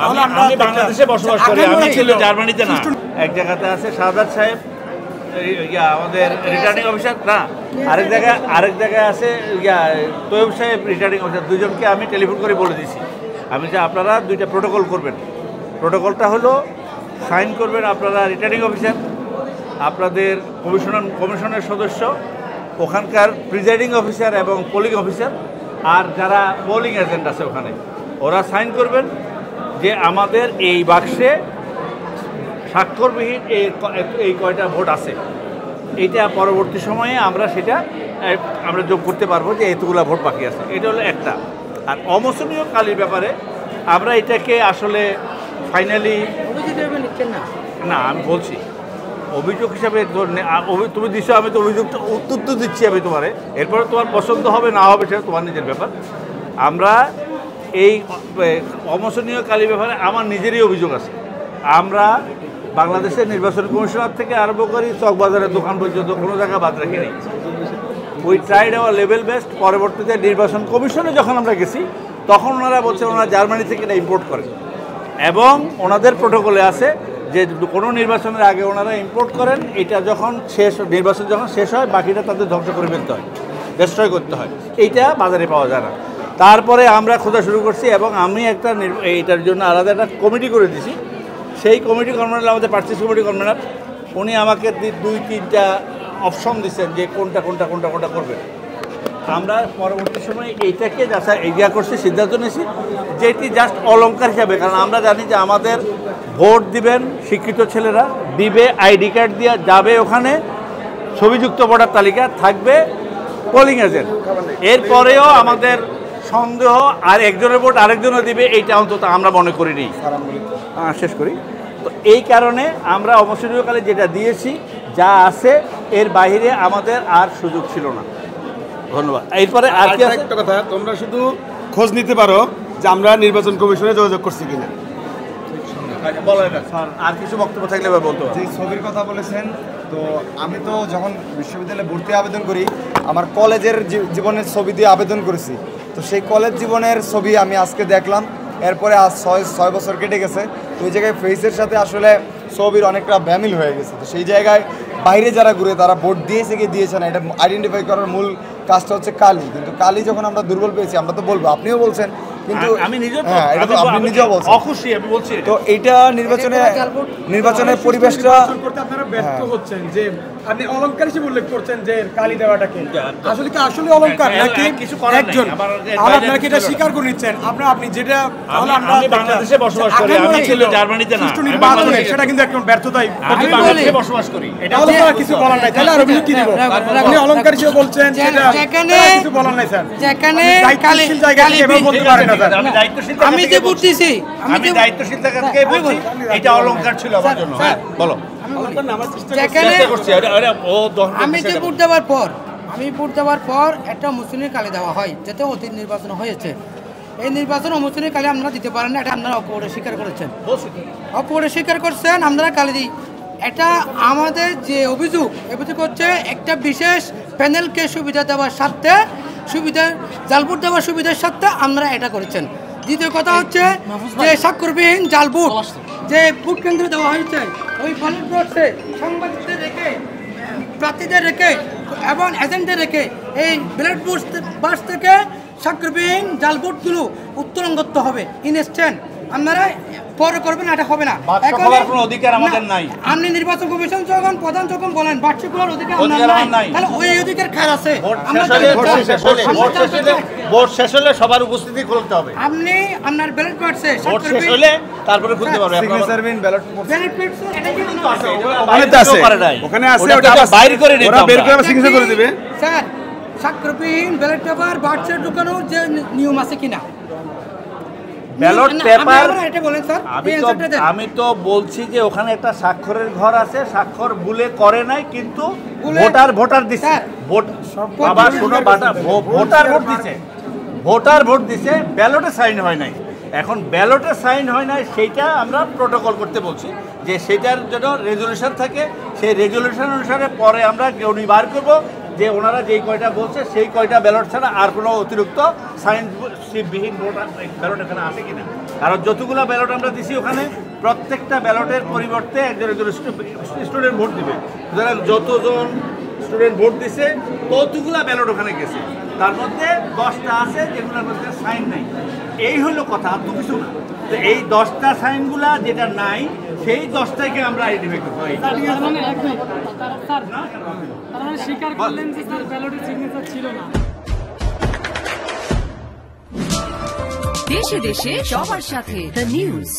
আমি বাংলাদেশে বসবাস করি, আমি ছিল জার্মানিতে না। এক জায়গাতে আছে শাহাদাত সাহেব আমাদের রিটার্নিং অফিসার না, আরেক জায়গায় আছে তৈয়ব সাহেব রিটার্নিং অফিসার। দুজনকে আমি টেলিফোন করে বলে দিয়েছি আমি যে আপনারা দুইটা প্রোটোকল করবেন। প্রোটোকলটা হলো সাইন করবেন আপনারা রিটার্নিং অফিসার, আপনাদের কমিশনের সদস্য, ওখানকার প্রিজাইডিং অফিসার এবং পোলিং অফিসার, আর যারা পোলিং এজেন্ট আছে ওখানে ওরা সাইন করবেন যে আমাদের এই বাক্সে স্বাক্ষরবিহীন এই কয়টা ভোট আছে। এইটা পরবর্তী সময়ে আমরা সেটা যোগ করতে পারবো যে এতগুলো ভোট বাকি আছে। এটা হলো একটা। আর অমোচনীয় কালির ব্যাপারে আমরা এটাকে আসলে ফাইনালি না, আমি বলছি অভিযোগ হিসাবে তুমি দিচ্ছ, আমি তো অভিযোগটা উত্তর তো দিচ্ছি আমি তোমারে, এরপরে তোমার পছন্দ হবে না হবে সেটা তোমার নিজের ব্যাপার। আমরা এই অমোচনীয় কালির ব্যাপারে আমার নিজেরই অভিযোগ আছে। আমরা বাংলাদেশের নির্বাচন কমিশনার থেকে আরম্ভ করি চকবাজারের দোকান পর্যন্ত কোনো জায়গা বাদ রাখিনি। We tried hour level best. পরবর্তীতে নির্বাচন কমিশনে যখন আমরা গেছি তখন ওনারা বলছেন ওনারা জার্মানি থেকে এটা ইম্পোর্ট করেন এবং ওনাদের প্রোটোকলে আছে যে কোনো নির্বাচনের আগে ওনারা ইম্পোর্ট করেন, এটা যখন নির্বাচন যখন শেষ হয় বাকিটা তাদের ধ্বংস করে ফেলতে হয়, ডিস্ট্রয় করতে হয়। এইটা বাজারে পাওয়া যায় না। তারপরে আমরা খোঁজা শুরু করছি এবং আমি এইটার জন্য আলাদা একটা কমিটি করে দিয়েছি। সেই কমিটি কনভেনার আমাদের পার্চেস কমিটি কনভেনার, উনি আমাকে 2-3টা অপশন দিচ্ছেন যে কোনটা করবে। আমরা পরবর্তী সময়ে এইটাকে এগিয়ে করছি, সিদ্ধান্ত নিয়েছি যে এটি জাস্ট অলঙ্কার হিসাবে। কারণ আমরা জানি যে আমাদের ভোট দিবেন শিক্ষিত ছেলেরা, দিবে আইডি কার্ড দিয়ে যাবে, ওখানে ছবিযুক্ত ভোটার তালিকা থাকবে পোলিং এজেন্ট। এরপরেও আমাদের সন্দেহ আর একজনের ভোট আরেকজনও দিবে, এইটা অন্তত আমরা মনে করিনি। শেষ করি। তো এই কারণে আমরা অমোচনীয়কালে যেটা দিয়েছি যা আছে এর বাইরে আমাদের আর সুযোগ ছিল না। ধন্যবাদ। এরপরে আর কি একটা কথা, তোমরা শুধু খোঁজ নিতে পারো যে আমরা নির্বাচন কমিশনে যোগাযোগ করছি কিনা। আর কিছু বক্তব্য থাকলে বলতো। যে ছবির কথা বলেছেন, তো আমি তো যখন বিশ্ববিদ্যালয়ে ভর্তি আবেদন করি আমার কলেজের জীবনের ছবি দিয়ে আবেদন করেছি। তো সেই কলেজ জীবনের ছবি আমি আজকে দেখলাম, এরপরে আজ 6 বছর কেটে গেছে। তো ওই জায়গায় ফেসের সাথে আসলে ছবির অনেকটা ব্যামিল হয়ে গেছে। তো সেই জায়গায় বাইরে যারা ঘুরে তারা ভোট দিয়েছে কি দিয়েছে না এটা আইডেন্টিফাই করার মূল কাজটা হচ্ছে কালি। কিন্তু কালি যখন আমরা দুর্বল পেয়েছি আমরা তো বলবো, আপনিও বলছেন, কিন্তু আমি নিজেও আপনি নিজেও বলছেন অখুশি, আমি বলছি। তো এইটা নির্বাচনের পরিবেশটা করতে আপনারা ব্যর্থ হচ্ছেন। যে আপনি অলংকার হিসেবে উল্লেখ করছেন যে কালি দেওয়াটাকে আসলে অলংকার নাকি একজন আপনাকে এটা স্বীকার করে নিচ্ছেন। আপনি যেটা আমি বাংলাদেশে বসবাস করি, আমি ছিল জার্মানিতে না। সেটা কিন্তু একদম ব্যর্থতাই। আমি বাংলাদেশে বসবাস করি, এটা কিছু বলার নাই। তাহলে আর অভিযোগ কি দিব? আপনি অলংকার হিসেবে বলছেন সেটা কিছু বলার নাই স্যার। যেখানে দায়িত্বশীল জায়গা থেকে এভাবে বলতে পারেন না স্যার। আমি যে বুঝতেছি, আমি দায়িত্বশীল জায়গা থেকে বলছি এটা অলংকার ছিল আমার জন্য। হ্যাঁ বলো। আমি যে ভোট দেওয়ার পর একটা মুসলিমের কালি দেওয়া হয়, যাতে অতীত নির্বাচন হয়েছে। এই নির্বাচন মুসলিমের কালি আপনারা দিতে পারেন না, এটা আপনারা অপরে স্বীকার করেছেন, আপনারা কালি দিই। এটা আমাদের যে অভিযোগ হচ্ছে একটা বিশেষ প্যানেলকে সুবিধা দেওয়ার স্বার্থে, জালভোট দেওয়ার সুবিধার স্বার্থে আপনারা এটা করেছেন। দ্বিতীয় কথা হচ্ছে যে স্বাক্ষরবিহীন জালভোট যে ভোট কেন্দ্রে দেওয়া হয়েছে, ওই ব্যালট বক্সে সাংবাদিকদের রেখে, প্রার্থীদের রেখে এবং এজেন্টদের রেখে এই ব্যালট বক্স থেকে স্বাক্ষরবিহীন জালভোটগুলো উত্তোলন করতে হবে ইনস্ট্যান্ট। আপনারা পরে করবেন, এটা হবে না। কোনো অধিকার আমাদের নাই। আপনি নির্বাচন কমিশন প্রধান যখন বলেন বার্ষিকগুলোর অধিকার নাই, তাহলে ওই অধিকার কার আছে? ভোট শেষ হলে সবার উপস্থিতি খুলতে হবে। আপনি আপনার ব্যালট বক্সে ভোট শেষ হলে তারপরে খুলতে পারবেন। ওখানে আছে, ওটা বাইর করে নিতে হবে, বের করে সিগনেচার করে দিবে স্যার। স্বাক্ষরবিহীন ব্যালট পেপার বাক্সে ঢুকানোর যে নিয়ম আছে কিনা? ব্যালট পেপার আমি তো বলছি যে ওখানে একটা স্বাক্ষরের ঘর আছে, স্বাক্ষর ভুলে করে নাই, কিন্তু ভোটার দিছে, ভোটার ভোট দিছে, ব্যালটে সাইন হয় নাই। এখন ব্যালটে সাইন হয় নাই, সেইটা আমরা প্রোটোকল করতে বলছি যে সেটার জন্য রেজুলেশন থাকে, সেই রেজুলেশন অনুসারে পরে আমরা গণি বার করবো, যে ওনারা যেই কয়টা বলছে সেই কয়টা ব্যালট ছাড়া আর কোনো অতিরিক্ত সাইনবিহীন ভোট ব্যালট এখানে আছে কিনা। কারণ যতগুলো ব্যালট আমরা দিছি ওখানে প্রত্যেকটা ব্যালটের পরিবর্তে একজন স্টুডেন্ট ভোট দিবে, সুতরাং যতজন স্টুডেন্ট ভোট দিছে ততগুলা ব্যালট ওখানে গেছে, তার মধ্যে 10টা আছে যেগুলোর মধ্যে সাইন নেই। এই হলো কথা, আর তো কিছু না। তো এই 10টা সাইনগুলা যেটা নাই সেই 10টাকে আমরা আইডেন্টিফাই করবো। স্বীকার করলেন যে স্যার ব্যালটে সিগনেচার ছিল না। দেশে দেশে সবার সাথে দ্য নিউজ।